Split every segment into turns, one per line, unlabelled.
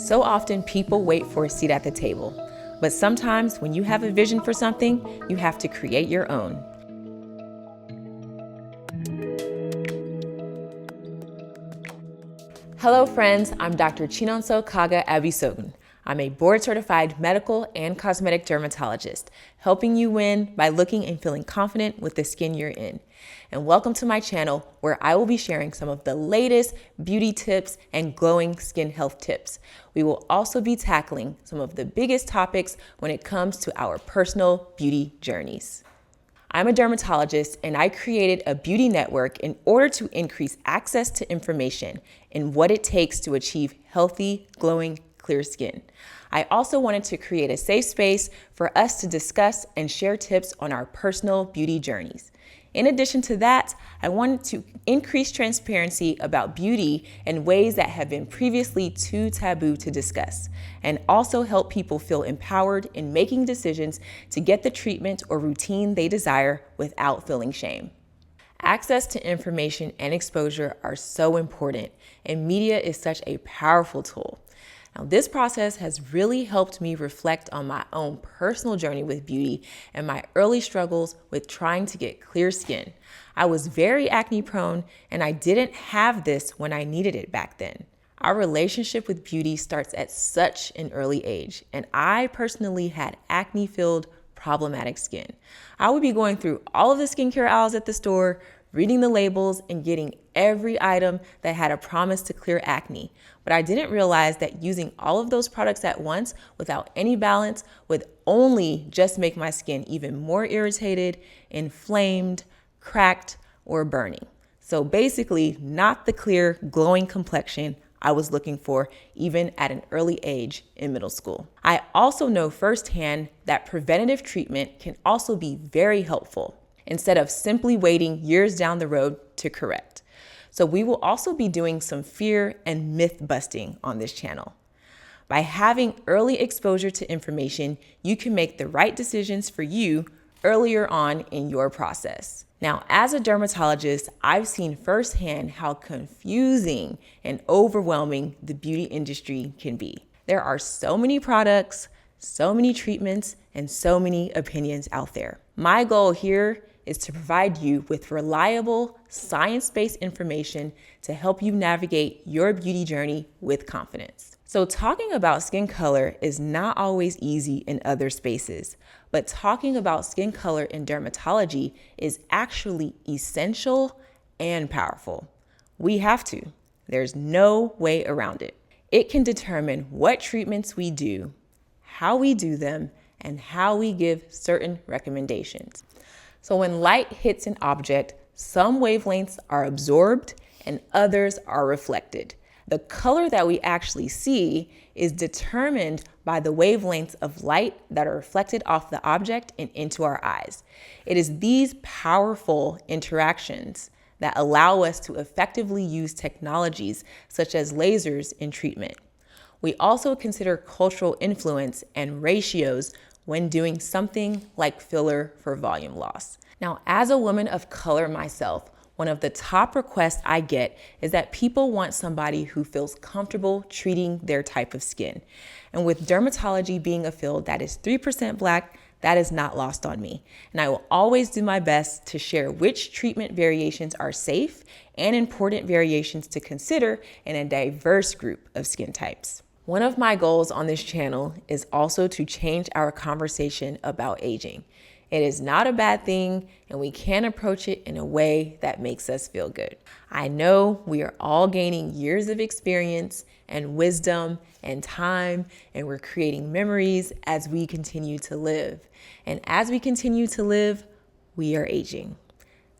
So often people wait for a seat at the table, but sometimes when you have a vision for something, you have to create your own. Hello friends, I'm Dr. Chinonso Kagha Abisogun. I'm a board-certified medical and cosmetic dermatologist, helping you win by looking and feeling confident with the skin you're in. And welcome to my channel, where I will be sharing some of the latest beauty tips and glowing skin health tips. We will also be tackling some of the biggest topics when it comes to our personal beauty journeys. I'm a dermatologist, and I created a beauty network in order to increase access to information and what it takes to achieve healthy, glowing, clear skin. I also wanted to create a safe space for us to discuss and share tips on our personal beauty journeys. In addition to that, I wanted to increase transparency about beauty in ways that have been previously too taboo to discuss, and also help people feel empowered in making decisions to get the treatment or routine they desire without feeling shame. Access to information and exposure are so important, and media is such a powerful tool. Now, this process has really helped me reflect on my own personal journey with beauty and my early struggles with trying to get clear skin. I was very acne prone, and I didn't have this when I needed it back then. Our relationship with beauty starts at such an early age, and I personally had acne-filled, problematic skin. I would be going through all of the skincare aisles at the store, reading the labels and getting every item that had a promise to clear acne. But I didn't realize that using all of those products at once without any balance would only just make my skin even more irritated, inflamed, cracked, or burning. So basically, not the clear, glowing complexion I was looking for even at an early age in middle school. I also know firsthand that preventative treatment can also be very helpful, instead of simply waiting years down the road to correct. So we will also be doing some fear and myth busting on this channel. By having early exposure to information, you can make the right decisions for you earlier on in your process. Now, as a dermatologist, I've seen firsthand how confusing and overwhelming the beauty industry can be. There are so many products, so many treatments, and so many opinions out there. My goal here is to provide you with reliable, science-based information to help you navigate your beauty journey with confidence. So talking about skin color is not always easy in other spaces, but talking about skin color in dermatology is actually essential and powerful. We have to. There's no way around it. It can determine what treatments we do, how we do them, and how we give certain recommendations. So when light hits an object, some wavelengths are absorbed and others are reflected. The color that we actually see is determined by the wavelengths of light that are reflected off the object and into our eyes. It is these powerful interactions that allow us to effectively use technologies such as lasers in treatment. We also consider cultural influence and ratios when doing something like filler for volume loss. Now, as a woman of color myself, one of the top requests I get is that people want somebody who feels comfortable treating their type of skin. And with dermatology being a field that is 3% Black, that is not lost on me. And I will always do my best to share which treatment variations are safe and important variations to consider in a diverse group of skin types. One of my goals on this channel is also to change our conversation about aging. It is not a bad thing, and we can approach it in a way that makes us feel good. I know we are all gaining years of experience and wisdom and time, and we're creating memories as we continue to live. And as we continue to live, we are aging.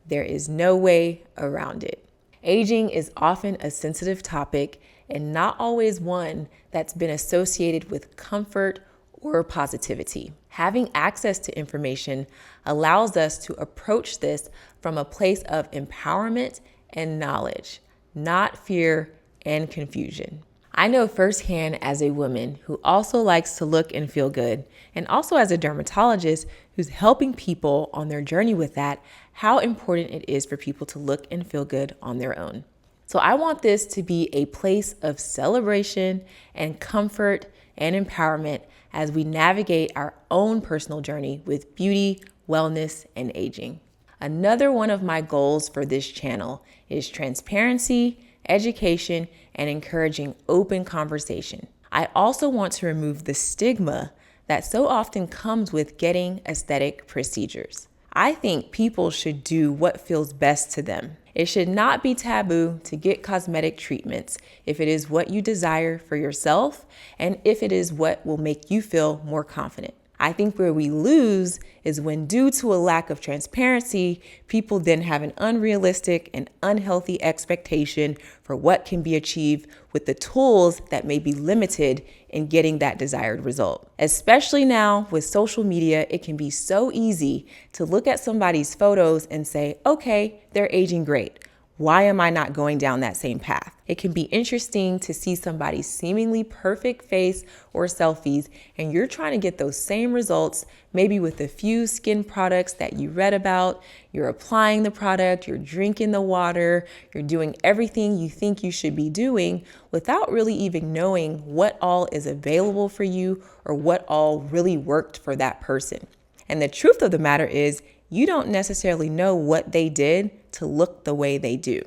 There is no way around it. Aging is often a sensitive topic and not always one that's been associated with comfort or positivity. Having access to information allows us to approach this from a place of empowerment and knowledge, not fear and confusion. I know firsthand as a woman who also likes to look and feel good, and also as a dermatologist who's helping people on their journey with that, how important it is for people to look and feel good on their own. So I want this to be a place of celebration and comfort and empowerment as we navigate our own personal journey with beauty, wellness, and aging. Another one of my goals for this channel is transparency, education, and encouraging open conversation. I also want to remove the stigma that so often comes with getting aesthetic procedures. I think people should do what feels best to them. It should not be taboo to get cosmetic treatments if it is what you desire for yourself and if it is what will make you feel more confident. I think where we lose is when, due to a lack of transparency, people then have an unrealistic and unhealthy expectation for what can be achieved with the tools that may be limited in getting that desired result. Especially now with social media, it can be so easy to look at somebody's photos and say, okay, they're aging great. Why am I not going down that same path? It can be interesting to see somebody's seemingly perfect face or selfies, and you're trying to get those same results, maybe with a few skin products that you read about. You're applying the product, you're drinking the water, you're doing everything you think you should be doing without really even knowing what all is available for you or what all really worked for that person. And the truth of the matter is, you don't necessarily know what they did to look the way they do.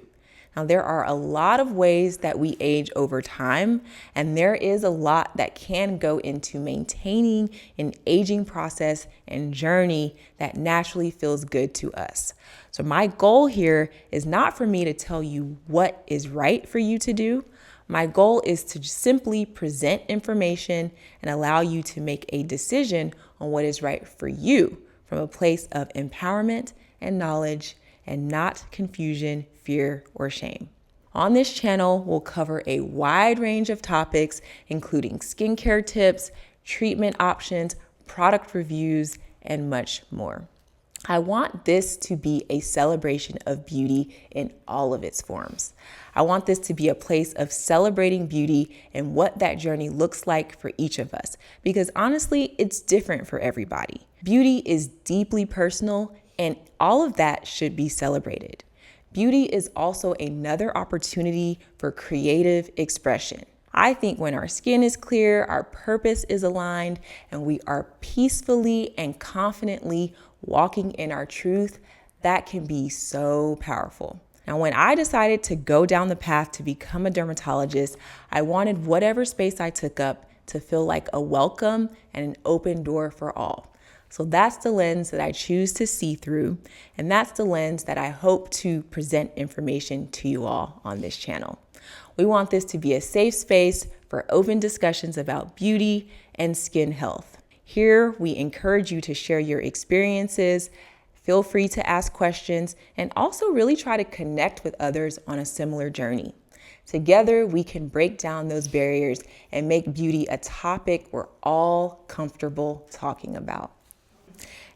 Now, there are a lot of ways that we age over time, and there is a lot that can go into maintaining an aging process and journey that naturally feels good to us. So my goal here is not for me to tell you what is right for you to do. My goal is to simply present information and allow you to make a decision on what is right for you from a place of empowerment and knowledge and not confusion, fear, or shame. On this channel, we'll cover a wide range of topics, including skincare tips, treatment options, product reviews, and much more. I want this to be a celebration of beauty in all of its forms. I want this to be a place of celebrating beauty and what that journey looks like for each of us, because honestly, it's different for everybody. Beauty is deeply personal, and all of that should be celebrated. Beauty is also another opportunity for creative expression. I think when our skin is clear, our purpose is aligned, and we are peacefully and confidently walking in our truth, that can be so powerful. Now, when I decided to go down the path to become a dermatologist, I wanted whatever space I took up to feel like a welcome and an open door for all. So that's the lens that I choose to see through, and that's the lens that I hope to present information to you all on this channel. We want this to be a safe space for open discussions about beauty and skin health. Here, we encourage you to share your experiences, feel free to ask questions, and also really try to connect with others on a similar journey. Together, we can break down those barriers and make beauty a topic we're all comfortable talking about.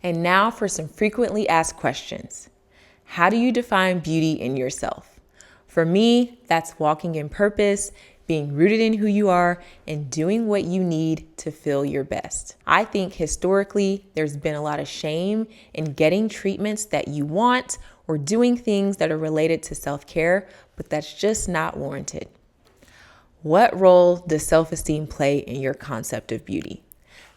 And now for some frequently asked questions. How do you define beauty in yourself? For me, that's walking in purpose, being rooted in who you are, and doing what you need to feel your best. I think historically, there's been a lot of shame in getting treatments that you want or doing things that are related to self-care, but that's just not warranted. What role does self-esteem play in your concept of beauty?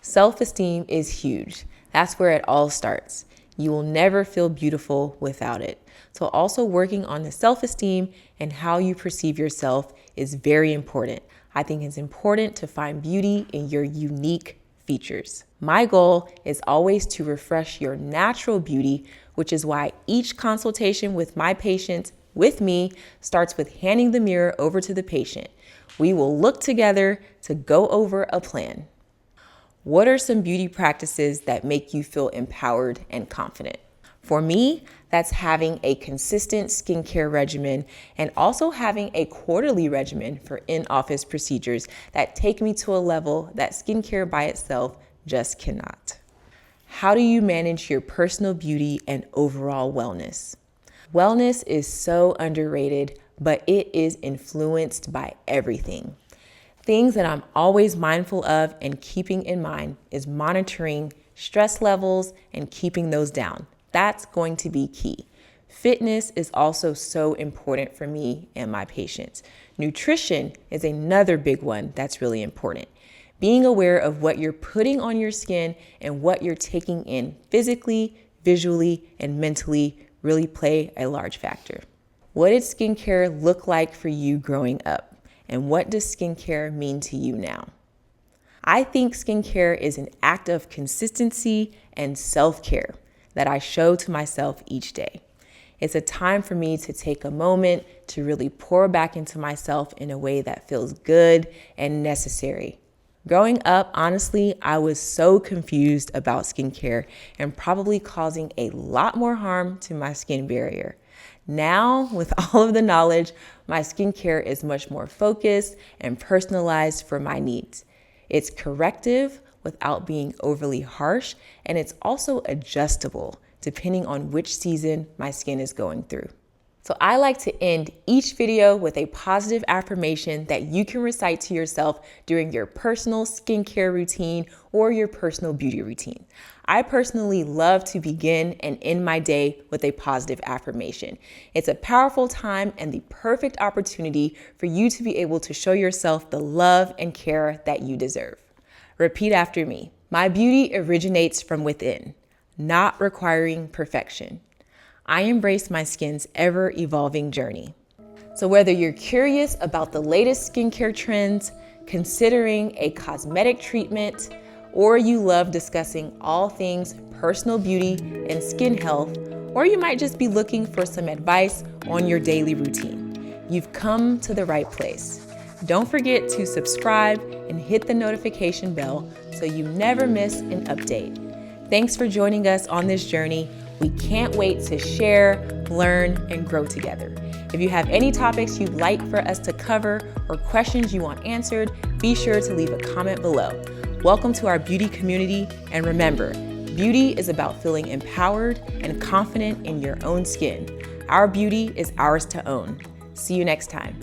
Self-esteem is huge. That's where it all starts. You will never feel beautiful without it. So also working on the self-esteem and how you perceive yourself is very important. I think it's important to find beauty in your unique features. My goal is always to refresh your natural beauty, which is why each consultation with my patients with me starts with handing the mirror over to the patient. We will look together to go over a plan. What are some beauty practices that make you feel empowered and confident? For me, that's having a consistent skincare regimen and also having a quarterly regimen for in-office procedures that take me to a level that skincare by itself just cannot. How do you manage your personal beauty and overall wellness? Wellness is so underrated, but it is influenced by everything. Things that I'm always mindful of and keeping in mind is monitoring stress levels and keeping those down. That's going to be key. Fitness is also so important for me and my patients. Nutrition is another big one that's really important. Being aware of what you're putting on your skin and what you're taking in physically, visually, and mentally really play a large factor. What did skincare look like for you growing up? And what does skincare mean to you now? I think skincare is an act of consistency and self-care that I show to myself each day. It's a time for me to take a moment to really pour back into myself in a way that feels good and necessary. Growing up, honestly, I was so confused about skincare and probably causing a lot more harm to my skin barrier. Now, with all of the knowledge, my skincare is much more focused and personalized for my needs. It's corrective without being overly harsh, and it's also adjustable depending on which season my skin is going through. So I like to end each video with a positive affirmation that you can recite to yourself during your personal skincare routine or your personal beauty routine. I personally love to begin and end my day with a positive affirmation. It's a powerful time and the perfect opportunity for you to be able to show yourself the love and care that you deserve. Repeat after me. My beauty originates from within, not requiring perfection. I embrace my skin's ever-evolving journey. So whether you're curious about the latest skincare trends, considering a cosmetic treatment, or you love discussing all things personal beauty and skin health, or you might just be looking for some advice on your daily routine, you've come to the right place. Don't forget to subscribe and hit the notification bell so you never miss an update. Thanks for joining us on this journey. We can't wait to share, learn, and grow together. If you have any topics you'd like for us to cover or questions you want answered, be sure to leave a comment below. Welcome to our beauty community, and remember, beauty is about feeling empowered and confident in your own skin. Our beauty is ours to own. See you next time.